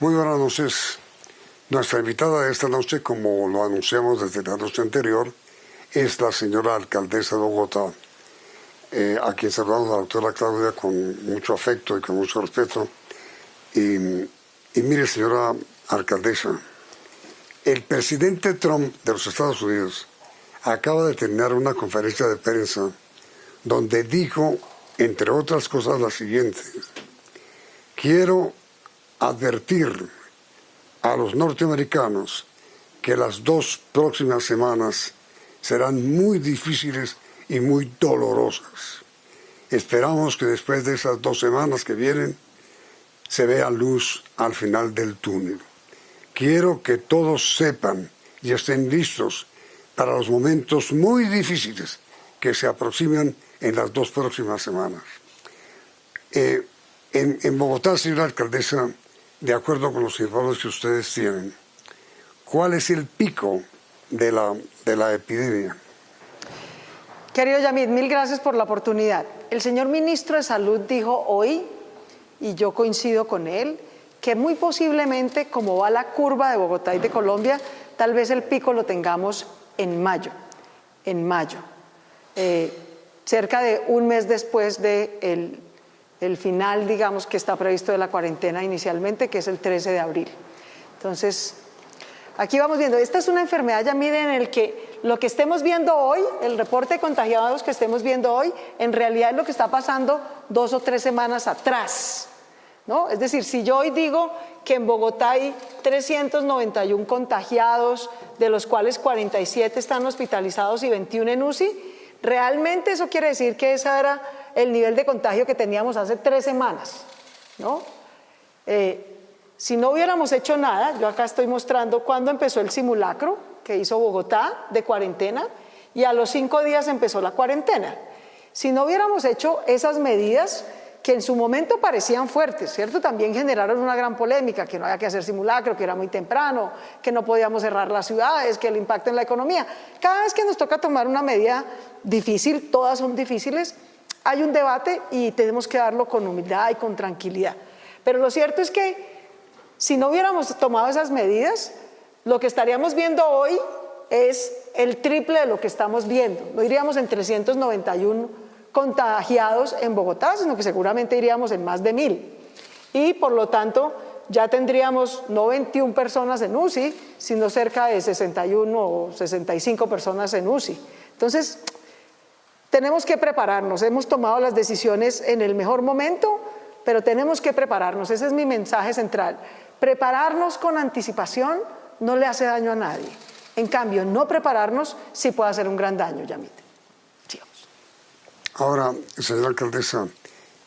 Muy buenas noches. Nuestra invitada de esta noche, como lo anunciamos desde la noche anterior, es la señora alcaldesa de Bogotá, a quien saludamos a la doctora Claudia con mucho afecto y con mucho respeto. Y mire, señora alcaldesa, el presidente Trump de los Estados Unidos acaba de terminar una conferencia de prensa donde dijo, entre otras cosas, la siguiente: quiero advertir a los norteamericanos que las 2 próximas semanas serán muy difíciles y muy dolorosas. Esperamos que después de esas 2 semanas que vienen se vea luz al final del túnel. Quiero que todos sepan y estén listos para los momentos muy difíciles que se aproximan en las 2 próximas semanas. En Bogotá, señora alcaldesa, de acuerdo con los informes que ustedes tienen, ¿cuál es el pico de la epidemia? Querido Yamid, mil gracias por la oportunidad. El señor ministro de Salud dijo hoy, y yo coincido con él, que muy posiblemente, como va la curva de Bogotá y de Colombia, tal vez el pico lo tengamos en mayo. Cerca de un mes después de el final, digamos, que está previsto de la cuarentena inicialmente, que es el 13 de abril. Entonces, aquí vamos viendo, esta es una enfermedad, ya miden, en el que lo que estemos viendo hoy, el reporte de contagiados que estemos viendo hoy, en realidad es lo que está pasando 2 o 3 semanas atrás, ¿no? Es decir, si yo hoy digo que en Bogotá hay 391 contagiados, de los cuales 47 están hospitalizados y 21 en UCI, realmente eso quiere decir que ese era el nivel de contagio que teníamos hace 3 semanas, ¿no? Si no hubiéramos hecho nada, yo acá estoy mostrando cuándo empezó el simulacro que hizo Bogotá de cuarentena, y a los 5 días empezó la cuarentena. Si no hubiéramos hecho esas medidas que en su momento parecían fuertes, ¿cierto? También generaron una gran polémica, que no había que hacer simulacro, que era muy temprano, que no podíamos cerrar las ciudades, que el impacto en la economía. Cada vez que nos toca tomar una medida difícil, todas son difíciles, hay un debate y tenemos que darlo con humildad y con tranquilidad. Pero lo cierto es que si no hubiéramos tomado esas medidas, lo que estaríamos viendo hoy es el triple de lo que estamos viendo. No iríamos en 391 contagiados en Bogotá, sino que seguramente iríamos en más de 1000. Y por lo tanto, ya tendríamos no 21 personas en UCI, sino cerca de 61 o 65 personas en UCI. Entonces, tenemos que prepararnos. Hemos tomado las decisiones en el mejor momento, pero tenemos que prepararnos. Ese es mi mensaje central. Prepararnos con anticipación no le hace daño a nadie. En cambio, no prepararnos sí puede hacer un gran daño, Yamit. Sigamos. Ahora, señora alcaldesa,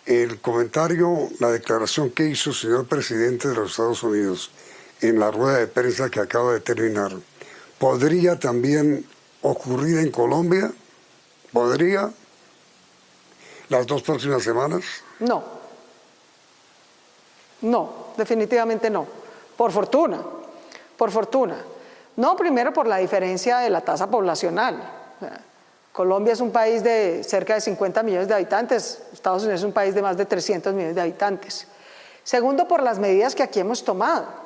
el comentario, la declaración que hizo el señor presidente de los Estados Unidos en la rueda de prensa que acaba de terminar, ¿podría también ocurrir en Colombia? ¿Podría? ¿Las 2 próximas semanas? No, definitivamente no. Por fortuna. No, primero por la diferencia de la tasa poblacional. Colombia es un país de cerca de 50 millones de habitantes, Estados Unidos es un país de más de 300 millones de habitantes. Segundo, por las medidas que aquí hemos tomado.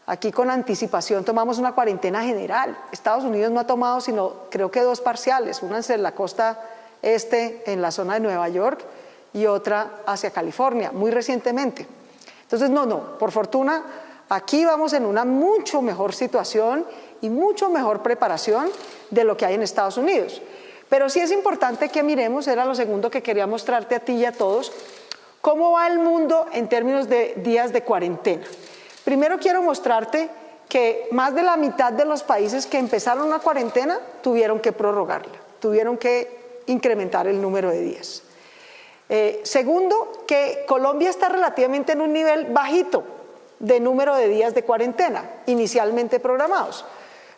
Aquí con anticipación tomamos una cuarentena general. Estados Unidos no ha tomado sino creo que 2 parciales, una en la costa este, en la zona de Nueva York, y otra hacia California, muy recientemente. Entonces, no, por fortuna, aquí vamos en una mucho mejor situación y mucho mejor preparación de lo que hay en Estados Unidos. Pero sí es importante que miremos, era lo segundo que quería mostrarte a ti y a todos, cómo va el mundo en términos de días de cuarentena. Primero quiero mostrarte que más de la mitad de los países que empezaron una cuarentena tuvieron que prorrogarla, tuvieron que incrementar el número de días. Segundo, que Colombia está relativamente en un nivel bajito de número de días de cuarentena inicialmente programados.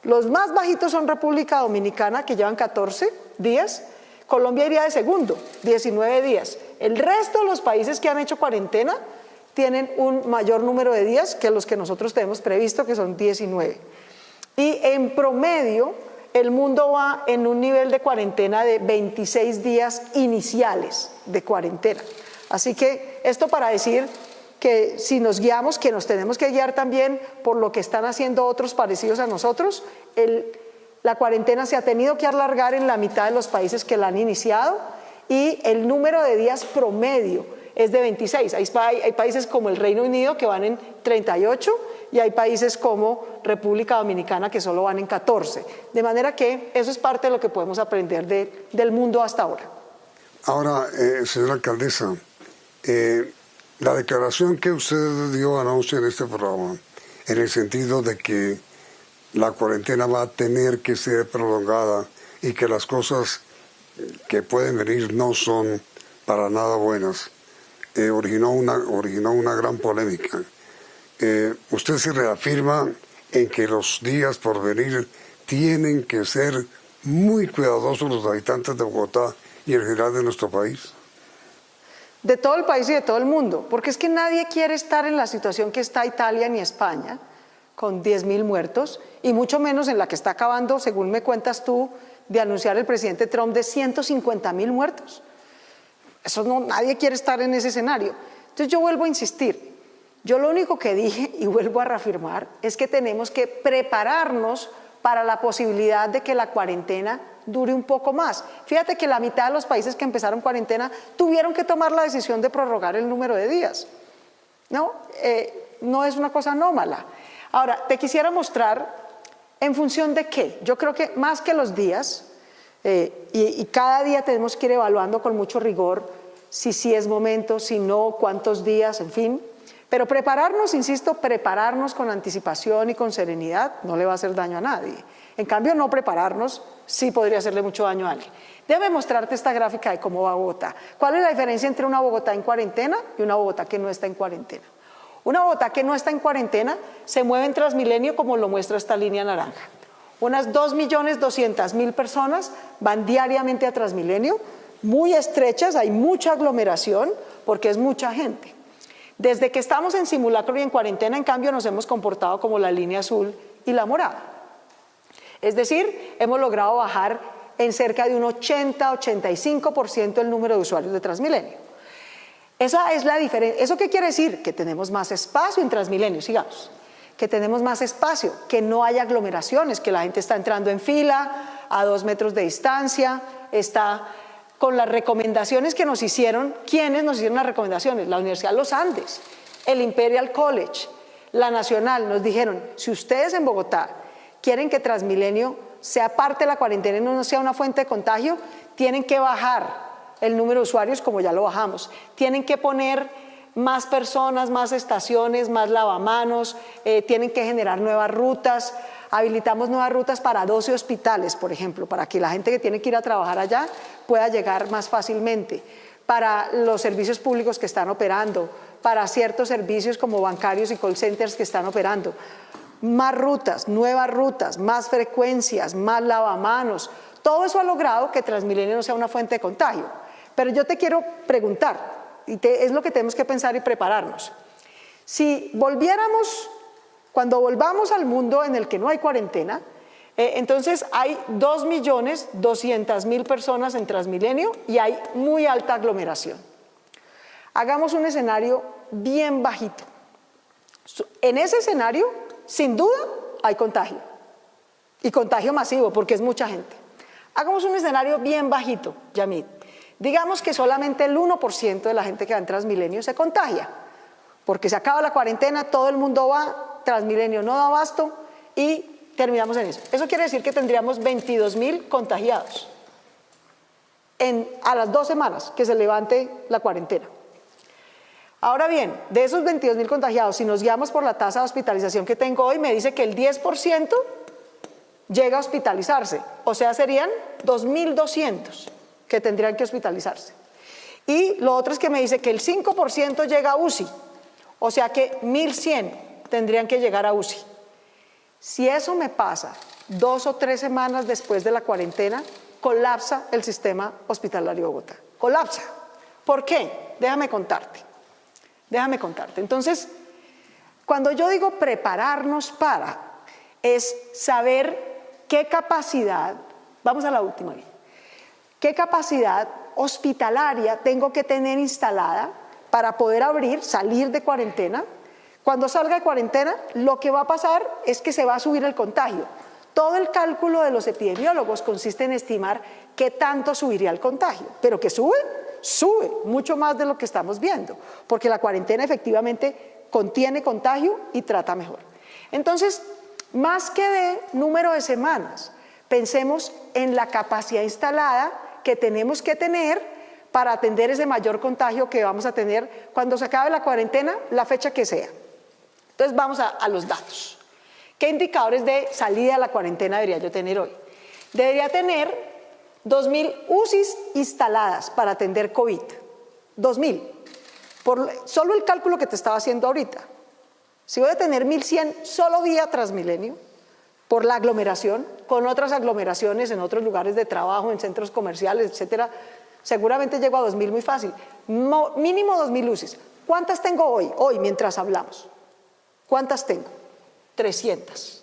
Los más bajitos son República Dominicana, que llevan 14 días, Colombia iría de segundo, 19 días. El resto de los países que han hecho cuarentena tienen un mayor número de días que los que nosotros tenemos previsto, que son 19. Y en promedio, el mundo va en un nivel de cuarentena de 26 días iniciales de cuarentena. Así que esto para decir que si nos guiamos, que nos tenemos que guiar también por lo que están haciendo otros parecidos a nosotros, la cuarentena se ha tenido que alargar en la mitad de los países que la han iniciado y el número de días promedio es de 26. Hay países como el Reino Unido que van en 38 y hay países como República Dominicana que solo van en 14. De manera que eso es parte de lo que podemos aprender del mundo hasta ahora. Ahora, señora alcaldesa, la declaración que usted dio anoche en este programa, en el sentido de que la cuarentena va a tener que ser prolongada y que las cosas que pueden venir no son para nada buenas, originó una gran polémica. Usted se reafirma en que los días por venir tienen que ser muy cuidadosos los habitantes de Bogotá y en general de nuestro país. De todo el país y de todo el mundo, porque es que nadie quiere estar en la situación que está Italia ni España, con 10.000 muertos, y mucho menos en la que está acabando, según me cuentas tú, de anunciar el presidente Trump de 150.000 muertos. Eso no, nadie quiere estar en ese escenario. Entonces yo vuelvo a insistir, yo lo único que dije y vuelvo a reafirmar es que tenemos que prepararnos para la posibilidad de que la cuarentena dure un poco más. Fíjate que la mitad de los países que empezaron cuarentena tuvieron que tomar la decisión de prorrogar el número de días. No es una cosa anómala. Ahora, te quisiera mostrar en función de qué. Yo creo que más que los días, y cada día tenemos que ir evaluando con mucho rigor si sí es momento, si no, cuántos días, en fin. Pero prepararnos, insisto, prepararnos con anticipación y con serenidad no le va a hacer daño a nadie. En cambio, no prepararnos sí podría hacerle mucho daño a alguien. Déjame mostrarte esta gráfica de cómo va Bogotá. ¿Cuál es la diferencia entre una Bogotá en cuarentena y una Bogotá que no está en cuarentena? Una Bogotá que no está en cuarentena se mueve en Transmilenio como lo muestra esta línea naranja. Unas 2.200.000 personas van diariamente a Transmilenio, muy estrechas, hay mucha aglomeración porque es mucha gente. Desde que estamos en simulacro y en cuarentena, en cambio, nos hemos comportado como la línea azul y la morada. Es decir, hemos logrado bajar en cerca de un 80-85% el número de usuarios de Transmilenio. Esa es la diferencia. ¿Eso qué quiere decir? Que tenemos más espacio en Transmilenio, sigamos. Que tenemos más espacio, que no hay aglomeraciones, que la gente está entrando en fila, a 2 metros de distancia, está con las recomendaciones que nos hicieron. ¿Quiénes nos hicieron las recomendaciones? La Universidad de los Andes, el Imperial College, la Nacional, nos dijeron, si ustedes en Bogotá quieren que Transmilenio sea parte de la cuarentena y no sea una fuente de contagio, tienen que bajar el número de usuarios como ya lo bajamos. Tienen que poner más personas, más estaciones, más lavamanos, tienen que generar nuevas rutas. Habilitamos nuevas rutas para 12 hospitales, por ejemplo, para que la gente que tiene que ir a trabajar allá pueda llegar más fácilmente. Para los servicios públicos que están operando, para ciertos servicios como bancarios y call centers que están operando. Más rutas, nuevas rutas, más frecuencias, más lavamanos. Todo eso ha logrado que Transmilenio no sea una fuente de contagio. Pero yo te quiero preguntar, y es lo que tenemos que pensar y prepararnos. Si volviéramos, cuando volvamos al mundo en el que no hay cuarentena, entonces hay 2.200.000 personas en Transmilenio y hay muy alta aglomeración. Hagamos un escenario bien bajito. En ese escenario, sin duda, hay contagio. Y contagio masivo, porque es mucha gente. Hagamos un escenario bien bajito, Yamit. Digamos que solamente el 1% de la gente que va en Transmilenio se contagia, porque se acaba la cuarentena, todo el mundo va, Transmilenio no da abasto y terminamos en eso. Eso quiere decir que tendríamos 22.000 contagiados a las 2 semanas que se levante la cuarentena. Ahora bien, de esos 22.000 contagiados, si nos guiamos por la tasa de hospitalización que tengo hoy, me dice que el 10% llega a hospitalizarse, o sea, serían 2.200 que tendrían que hospitalizarse. Y lo otro es que me dice que el 5% llega a UCI, o sea que 1.100 tendrían que llegar a UCI. Si eso me pasa 2 o 3 semanas después de la cuarentena, colapsa el sistema hospitalario de Bogotá. Colapsa. ¿Por qué? Déjame contarte. Entonces, cuando yo digo prepararnos para, es saber qué capacidad, vamos a la última bien, qué capacidad hospitalaria tengo que tener instalada para poder abrir, salir de cuarentena. Cuando salga de cuarentena, lo que va a pasar es que se va a subir el contagio. Todo el cálculo de los epidemiólogos consiste en estimar qué tanto subiría el contagio, pero que sube, sube mucho más de lo que estamos viendo, porque la cuarentena efectivamente contiene contagio y trata mejor. Entonces, más que de número de semanas, pensemos en la capacidad instalada que tenemos que tener para atender ese mayor contagio que vamos a tener cuando se acabe la cuarentena, la fecha que sea. Entonces vamos a los datos. ¿Qué indicadores de salida a la cuarentena debería yo tener hoy? Debería tener 2.000 UCIs instaladas para atender COVID. 2.000. Por solo el cálculo que te estaba haciendo ahorita. Si voy a tener 1.100 solo vía Transmilenio, por la aglomeración, con otras aglomeraciones en otros lugares de trabajo, en centros comerciales, etcétera, seguramente llego a 2.000 muy fácil. Mínimo 2.000 UCIs. ¿Cuántas tengo hoy? Hoy, mientras hablamos. ¿Cuántas tengo? 300.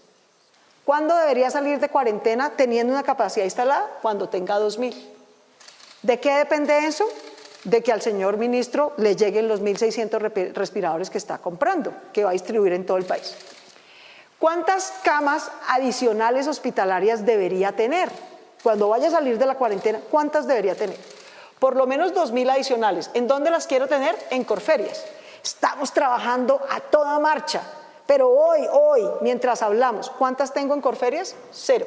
¿Cuándo debería salir de cuarentena teniendo una capacidad instalada? Cuando tenga 2.000. ¿De qué depende eso? De que al señor ministro le lleguen los 1.600 respiradores que está comprando, que va a distribuir en todo el país. ¿Cuántas camas adicionales hospitalarias debería tener? Cuando vaya a salir de la cuarentena, ¿cuántas debería tener? Por lo menos 2.000 adicionales. ¿En dónde las quiero tener? En Corferias. Estamos trabajando a toda marcha, pero hoy, mientras hablamos, ¿cuántas tengo en Corferias? 0.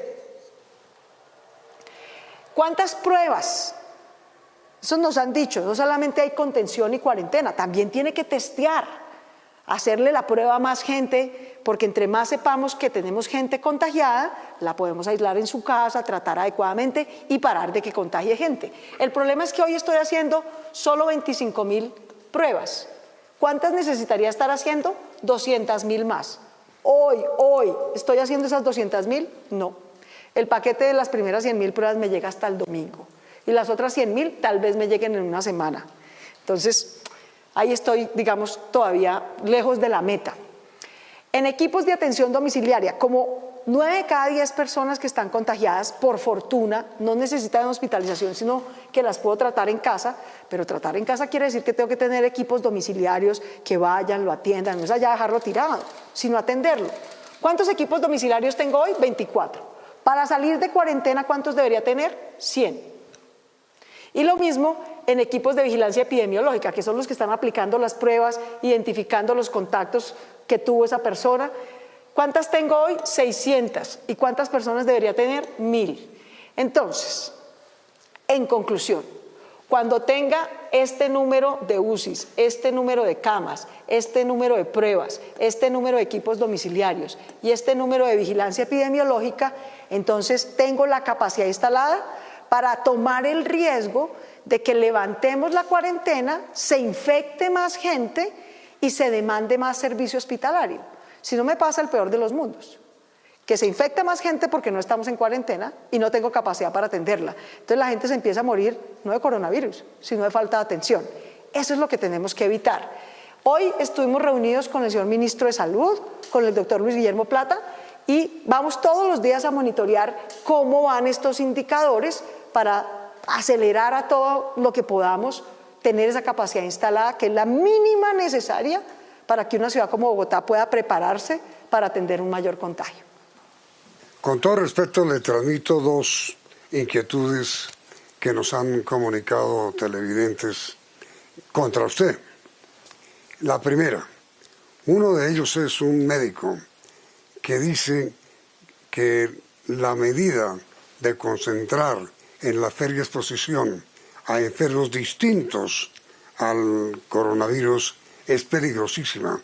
¿Cuántas pruebas? Eso nos han dicho, no solamente hay contención y cuarentena, también tiene que testear, hacerle la prueba a más gente, porque entre más sepamos que tenemos gente contagiada, la podemos aislar en su casa, tratar adecuadamente y parar de que contagie gente. El problema es que hoy estoy haciendo solo 25.000 pruebas. ¿Cuántas necesitaría estar haciendo? 200.000 más. Hoy, ¿estoy haciendo esas 200.000? No. El paquete de las primeras 100.000 pruebas me llega hasta el domingo. Y las otras 100.000 tal vez me lleguen en una semana. Entonces, ahí estoy, digamos, todavía lejos de la meta. En equipos de atención domiciliaria, como 9 de cada 10 personas que están contagiadas, por fortuna, no necesitan hospitalización, sino que las puedo tratar en casa, pero tratar en casa quiere decir que tengo que tener equipos domiciliarios que vayan, lo atiendan, no es allá dejarlo tirado, sino atenderlo. ¿Cuántos equipos domiciliarios tengo hoy? 24. Para salir de cuarentena, ¿cuántos debería tener? 100. Y lo mismo en equipos de vigilancia epidemiológica, que son los que están aplicando las pruebas, identificando los contactos que tuvo esa persona. ¿Cuántas tengo hoy? 600. ¿Y cuántas personas debería tener? 1.000. Entonces, en conclusión, cuando tenga este número de UCIs, este número de camas, este número de pruebas, este número de equipos domiciliarios y este número de vigilancia epidemiológica, entonces tengo la capacidad instalada para tomar el riesgo de que levantemos la cuarentena, se infecte más gente y se demande más servicio hospitalario. Si no me pasa el peor de los mundos, que se infecta más gente porque no estamos en cuarentena y no tengo capacidad para atenderla. Entonces la gente se empieza a morir no de coronavirus, sino de falta de atención. Eso es lo que tenemos que evitar. Hoy estuvimos reunidos con el señor ministro de Salud, con el doctor Luis Guillermo Plata, y vamos todos los días a monitorear cómo van estos indicadores para acelerar a todo lo que podamos, tener esa capacidad instalada, que es la mínima necesaria para que una ciudad como Bogotá pueda prepararse para atender un mayor contagio. Con todo respeto, le transmito 2 inquietudes que nos han comunicado televidentes contra usted. La primera, uno de ellos es un médico que dice que la medida de concentrar en la feria exposición a enfermos distintos al coronavirus es peligrosísima,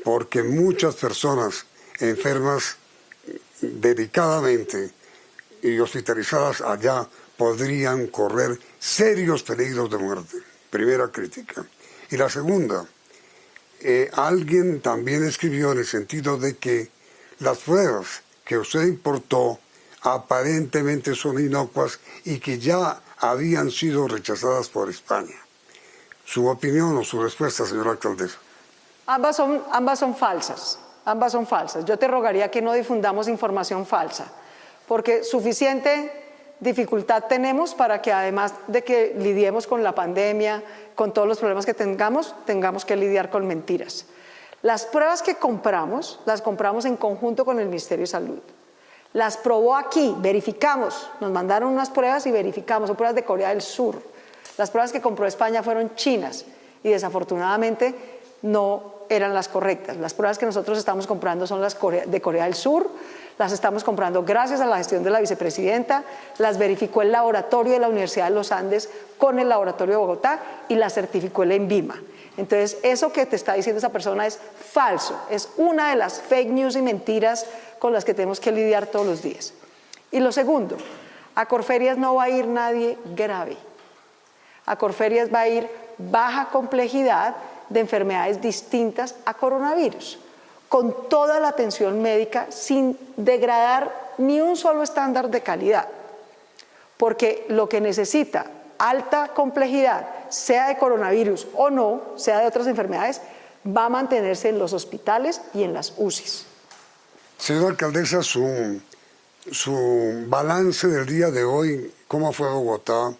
porque muchas personas enfermas delicadamente y hospitalizadas allá podrían correr serios peligros de muerte. Primera crítica. Y la segunda, alguien también escribió en el sentido de que las pruebas que usted importó aparentemente son inocuas y que ya habían sido rechazadas por España. ¿Su opinión o su respuesta, señora alcaldesa? Ambas son falsas. Ambas son falsas. Yo te rogaría que no difundamos información falsa, porque suficiente dificultad tenemos para que además de que lidiemos con la pandemia, con todos los problemas que tengamos que lidiar con mentiras. Las pruebas que compramos, las compramos en conjunto con el Ministerio de Salud. Las probó aquí, verificamos, nos mandaron unas pruebas y verificamos, son pruebas de Corea del Sur. Las pruebas que compró España fueron chinas y desafortunadamente no eran las correctas. Las pruebas que nosotros estamos comprando son las de Corea del Sur, las estamos comprando gracias a la gestión de la vicepresidenta, las verificó el laboratorio de la Universidad de los Andes con el laboratorio de Bogotá y las certificó el ENVIMA. Entonces, eso que te está diciendo esa persona es falso, es una de las fake news y mentiras con las que tenemos que lidiar todos los días. Y lo segundo, a Corferias no va a ir nadie grave. A Corferias va a ir baja complejidad de enfermedades distintas a coronavirus, con toda la atención médica sin degradar ni un solo estándar de calidad, porque lo que necesita alta complejidad, sea de coronavirus o no, sea de otras enfermedades, va a mantenerse en los hospitales y en las UCIs. Señora alcaldesa, su balance del día de hoy, ¿cómo fue Bogotá?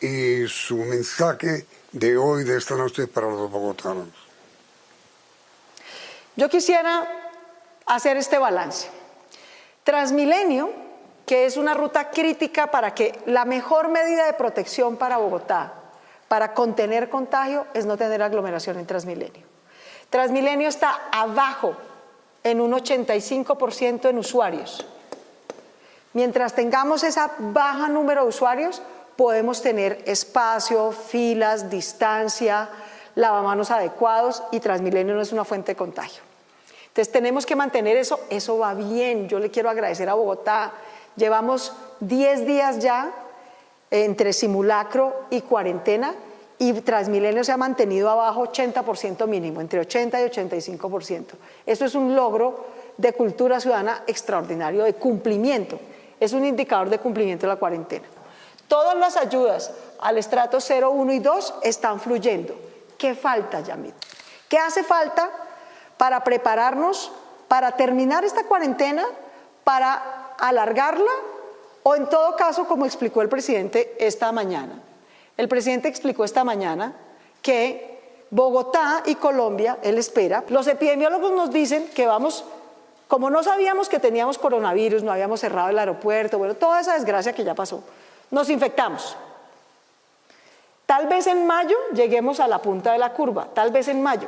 Y su mensaje de hoy, de esta noche, para los bogotanos. Yo quisiera hacer este balance. Transmilenio, que es una ruta crítica para que la mejor medida de protección para Bogotá, para contener contagio, es no tener aglomeración en Transmilenio. Transmilenio está abajo en un 85% en usuarios. Mientras tengamos esa baja número de usuarios, podemos tener espacio, filas, distancia, lavamanos adecuados y Transmilenio no es una fuente de contagio. Entonces tenemos que mantener eso, eso va bien. Yo le quiero agradecer a Bogotá. Llevamos 10 días ya entre simulacro y cuarentena y Transmilenio se ha mantenido abajo 80% mínimo, entre 80 y 85%. Eso es un logro de cultura ciudadana extraordinario, de cumplimiento. Es un indicador de cumplimiento de la cuarentena. Todas las ayudas al estrato 0, 1 y 2 están fluyendo. ¿Qué falta, Yamit? ¿Qué hace falta para prepararnos, para terminar esta cuarentena, para alargarla o en todo caso, como explicó el presidente esta mañana? El presidente explicó esta mañana que Bogotá y Colombia, él espera, los epidemiólogos nos dicen que vamos, como no sabíamos que teníamos coronavirus, no habíamos cerrado el aeropuerto, bueno, toda esa desgracia que ya pasó, nos infectamos. Tal vez en mayo lleguemos a la punta de la curva, tal vez en mayo.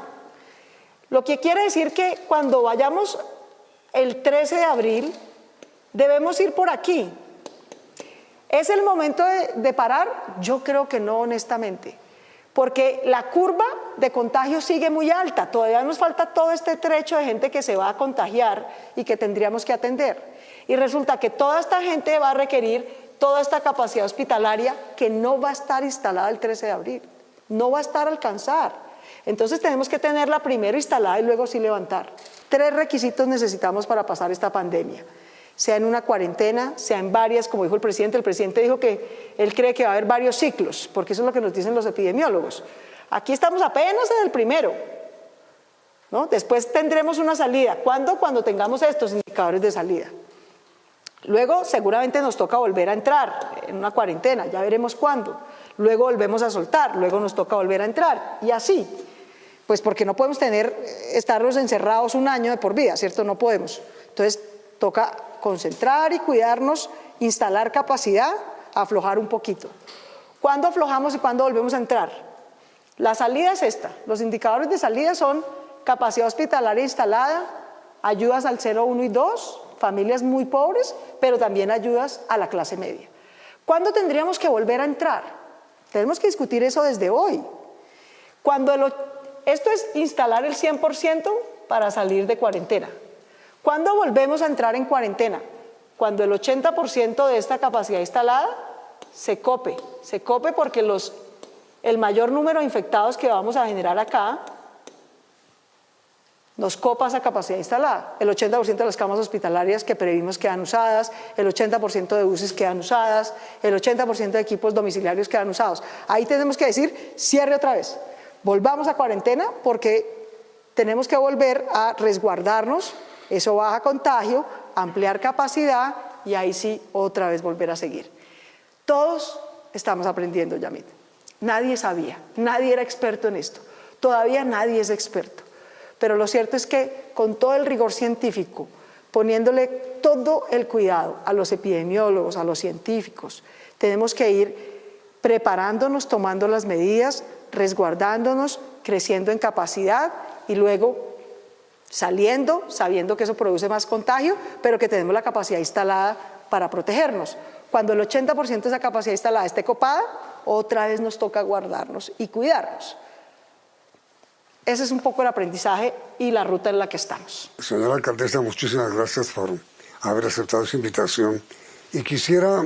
Lo que quiere decir que cuando vayamos el 13 de abril, debemos ir por aquí. ¿Es el momento de parar? Yo creo que no, honestamente, porque la curva de contagio sigue muy alta. Todavía nos falta todo este trecho de gente que se va a contagiar y que tendríamos que atender. Y resulta que toda esta gente va a requerir toda esta capacidad hospitalaria que no va a estar instalada el 13 de abril, no va a estar a alcanzar. Entonces tenemos que tenerla primero instalada y luego sí levantar. 3 requisitos necesitamos para pasar esta pandemia, sea en una cuarentena, sea en varias, como dijo el presidente. El presidente dijo que él cree que va a haber varios ciclos, porque eso es lo que nos dicen los epidemiólogos. Aquí estamos apenas en el primero, ¿no? Después tendremos una salida. ¿Cuándo? Cuando tengamos estos indicadores de salida. Luego seguramente nos toca volver a entrar en una cuarentena, ya veremos cuándo. Luego volvemos a soltar, luego nos toca volver a entrar y así. Pues porque no podemos estarnos encerrados un año de por vida, ¿cierto? No podemos. Entonces toca concentrar y cuidarnos, instalar capacidad, aflojar un poquito. ¿Cuándo aflojamos y cuándo volvemos a entrar? La salida es esta. Los indicadores de salida son capacidad hospitalaria instalada, ayudas al 0, 1 y 2, familias muy pobres, pero también ayudas a la clase media. ¿Cuándo tendríamos que volver a entrar? Tenemos que discutir eso desde hoy. Esto es instalar el 100% para salir de cuarentena. ¿Cuándo volvemos a entrar en cuarentena? Cuando el 80% de esta capacidad instalada se cope porque el mayor número de infectados que vamos a generar acá nos copa esa capacidad instalada. El 80% de las camas hospitalarias que previmos quedan usadas, el 80% de UCIs quedan usadas, el 80% de equipos domiciliarios quedan usados. Ahí tenemos que decir, cierre otra vez, volvamos a cuarentena porque tenemos que volver a resguardarnos, eso baja contagio, ampliar capacidad y ahí sí otra vez volver a seguir. Todos estamos aprendiendo, Yamit. Nadie sabía, nadie era experto en esto. Todavía nadie es experto. Pero lo cierto es que con todo el rigor científico, poniéndole todo el cuidado a los epidemiólogos, a los científicos, tenemos que ir preparándonos, tomando las medidas, resguardándonos, creciendo en capacidad y luego saliendo, sabiendo que eso produce más contagio, pero que tenemos la capacidad instalada para protegernos. Cuando el 80% de esa capacidad instalada esté copada, otra vez nos toca guardarnos y cuidarnos. Ese es un poco el aprendizaje y la ruta en la que estamos. Señora alcaldesa, muchísimas gracias por haber aceptado esa invitación. Y quisiera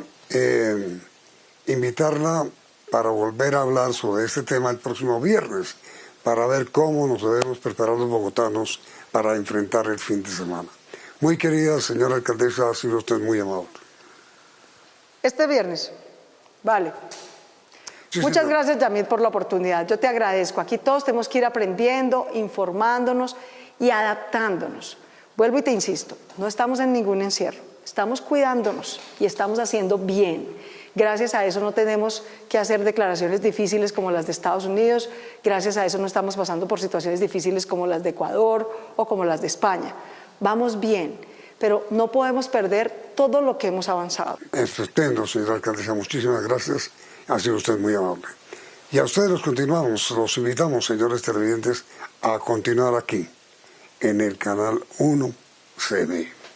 invitarla para volver a hablar sobre este tema el próximo viernes, para ver cómo nos debemos preparar los bogotanos para enfrentar el fin de semana. Muy querida señora alcaldesa, ha sido usted muy amable. Este viernes, vale. Sí, Muchas señora. gracias, Yamit, por la oportunidad. Yo te agradezco. Aquí todos tenemos que ir aprendiendo, informándonos y adaptándonos. Vuelvo y te insisto, no estamos en ningún encierro, estamos cuidándonos y estamos haciendo bien. Gracias a eso no tenemos que hacer declaraciones difíciles como las de Estados Unidos, gracias a eso no estamos pasando por situaciones difíciles como las de Ecuador o como las de España. Vamos bien, pero no podemos perder todo lo que hemos avanzado. Estupendo, señora alcaldesa, muchísimas gracias. Ha sido usted muy amable. Y a ustedes los invitamos, señores televidentes, a continuar aquí, en el canal 1 CNE.